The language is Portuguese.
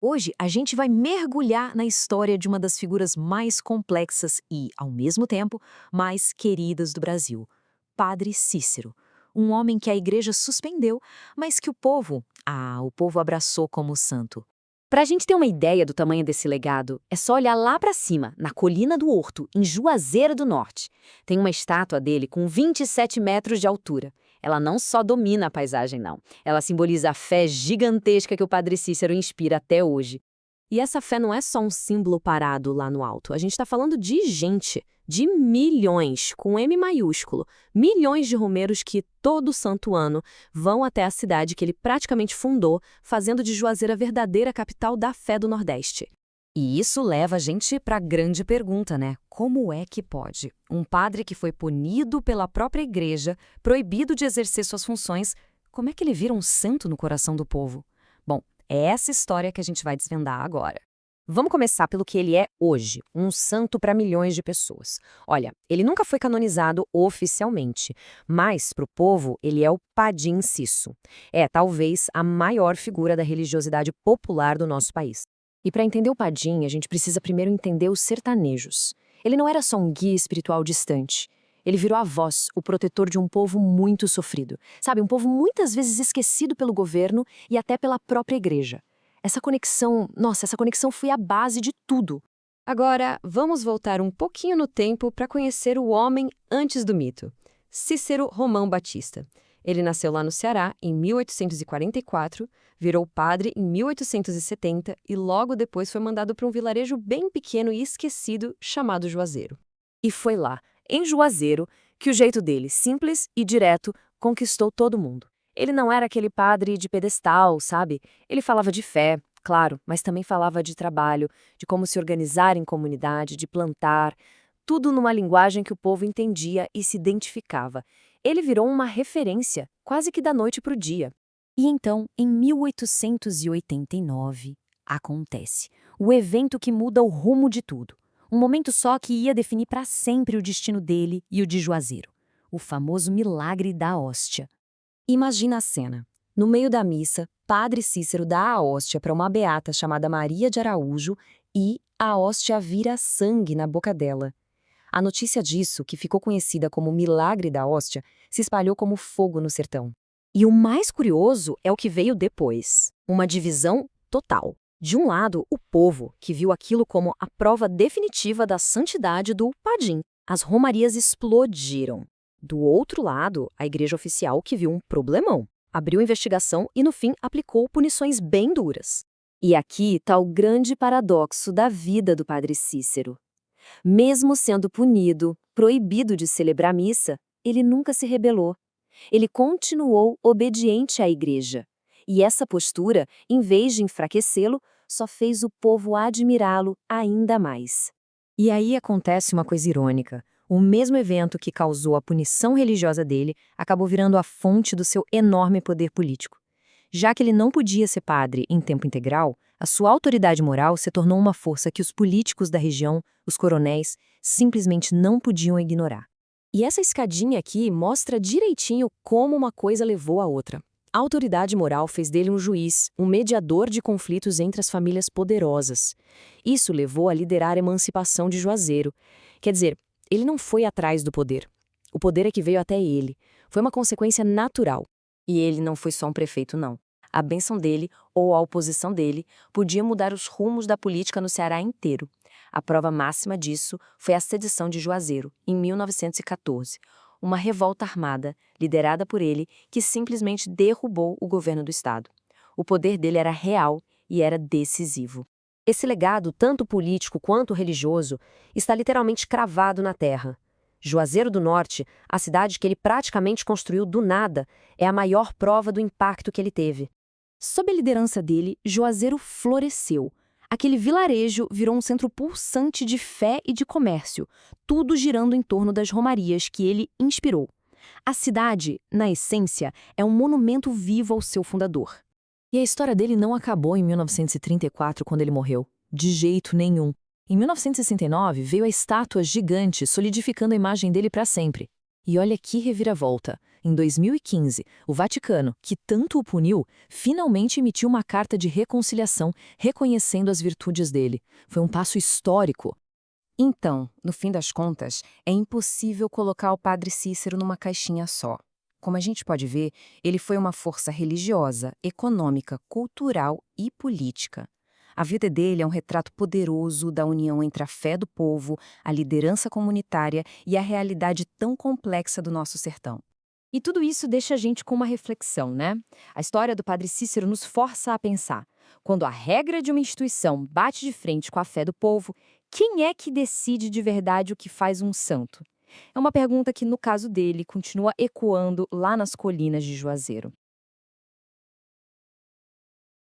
Hoje a gente vai mergulhar na história de uma das figuras mais complexas e, ao mesmo tempo, mais queridas do Brasil, Padre Cícero. Um homem que a igreja suspendeu, mas que o povo abraçou como santo. Para a gente ter uma ideia do tamanho desse legado, é só olhar lá para cima, na Colina do Horto, em Juazeiro do Norte. Tem uma estátua dele com 27 metros de altura. Ela não só domina a paisagem, não. Ela simboliza a fé gigantesca que o Padre Cícero inspira até hoje. E essa fé não é só um símbolo parado lá no alto. A gente está falando de gente, de milhões, com M maiúsculo. Milhões de romeiros que, todo santo ano, vão até a cidade que ele praticamente fundou, fazendo de Juazeiro a verdadeira capital da fé do Nordeste. E isso leva a gente para a grande pergunta, né? Como é que pode? Um padre que foi punido pela própria igreja, proibido de exercer suas funções, como é que ele vira um santo no coração do povo? Bom, é essa história que a gente vai desvendar agora. Vamos começar pelo que ele é hoje, um santo para milhões de pessoas. Olha, ele nunca foi canonizado oficialmente, mas para o povo ele é o Padim Cisso. É talvez a maior figura da religiosidade popular do nosso país. E para entender o Padim, a gente precisa primeiro entender os sertanejos. Ele não era só um guia espiritual distante. Ele virou a voz, o protetor de um povo muito sofrido. Sabe, um povo muitas vezes esquecido pelo governo e até pela própria igreja. Essa conexão foi a base de tudo. Agora, vamos voltar um pouquinho no tempo para conhecer o homem antes do mito. Cícero Romão Batista. Ele nasceu lá no Ceará em 1844, virou padre em 1870 e logo depois foi mandado para um vilarejo bem pequeno e esquecido chamado Juazeiro. E foi lá, em Juazeiro, que o jeito dele, simples e direto, conquistou todo mundo. Ele não era aquele padre de pedestal, sabe? Ele falava de fé, claro, mas também falava de trabalho, de como se organizar em comunidade, de plantar, tudo numa linguagem que o povo entendia e se identificava. Ele virou uma referência, quase que da noite para o dia. E então, em 1889, acontece o evento que muda o rumo de tudo. Um momento só que ia definir para sempre o destino dele e o de Juazeiro. O famoso milagre da hóstia. Imagina a cena. No meio da missa, Padre Cícero dá a hóstia para uma beata chamada Maria de Araújo e a hóstia vira sangue na boca dela. A notícia disso, que ficou conhecida como milagre da hóstia, se espalhou como fogo no sertão. E o mais curioso é o que veio depois. Uma divisão total. De um lado, o povo, que viu aquilo como a prova definitiva da santidade do Padim. As romarias explodiram. Do outro lado, a igreja oficial, que viu um problemão. Abriu investigação e, no fim, aplicou punições bem duras. E aqui está o grande paradoxo da vida do Padre Cícero. Mesmo sendo punido, proibido de celebrar missa, ele nunca se rebelou. Ele continuou obediente à igreja. E essa postura, em vez de enfraquecê-lo, só fez o povo admirá-lo ainda mais. E aí acontece uma coisa irônica. O mesmo evento que causou a punição religiosa dele acabou virando a fonte do seu enorme poder político. Já que ele não podia ser padre em tempo integral, a sua autoridade moral se tornou uma força que os políticos da região, os coronéis, simplesmente não podiam ignorar. E essa escadinha aqui mostra direitinho como uma coisa levou a outra. A autoridade moral fez dele um juiz, um mediador de conflitos entre as famílias poderosas. Isso levou a liderar a emancipação de Juazeiro. Quer dizer, ele não foi atrás do poder. O poder é que veio até ele. Foi uma consequência natural. E ele não foi só um prefeito, não. A bênção dele, ou a oposição dele, podia mudar os rumos da política no Ceará inteiro. A prova máxima disso foi a sedição de Juazeiro, em 1914. Uma revolta armada, liderada por ele, que simplesmente derrubou o governo do estado. O poder dele era real e era decisivo. Esse legado, tanto político quanto religioso, está literalmente cravado na terra. Juazeiro do Norte, a cidade que ele praticamente construiu do nada, é a maior prova do impacto que ele teve. Sob a liderança dele, Juazeiro floresceu. Aquele vilarejo virou um centro pulsante de fé e de comércio, tudo girando em torno das romarias que ele inspirou. A cidade, na essência, é um monumento vivo ao seu fundador. E a história dele não acabou em 1934, quando ele morreu. De jeito nenhum. Em 1969, veio a estátua gigante solidificando a imagem dele para sempre. E olha que reviravolta. Em 2015, o Vaticano, que tanto o puniu, finalmente emitiu uma carta de reconciliação reconhecendo as virtudes dele. Foi um passo histórico. Então, no fim das contas, é impossível colocar o padre Cícero numa caixinha só. Como a gente pode ver, ele foi uma força religiosa, econômica, cultural e política. A vida dele é um retrato poderoso da união entre a fé do povo, a liderança comunitária e a realidade tão complexa do nosso sertão. E tudo isso deixa a gente com uma reflexão, né? A história do padre Cícero nos força a pensar. Quando a regra de uma instituição bate de frente com a fé do povo, quem é que decide de verdade o que faz um santo? É uma pergunta que, no caso dele, continua ecoando lá nas colinas de Juazeiro.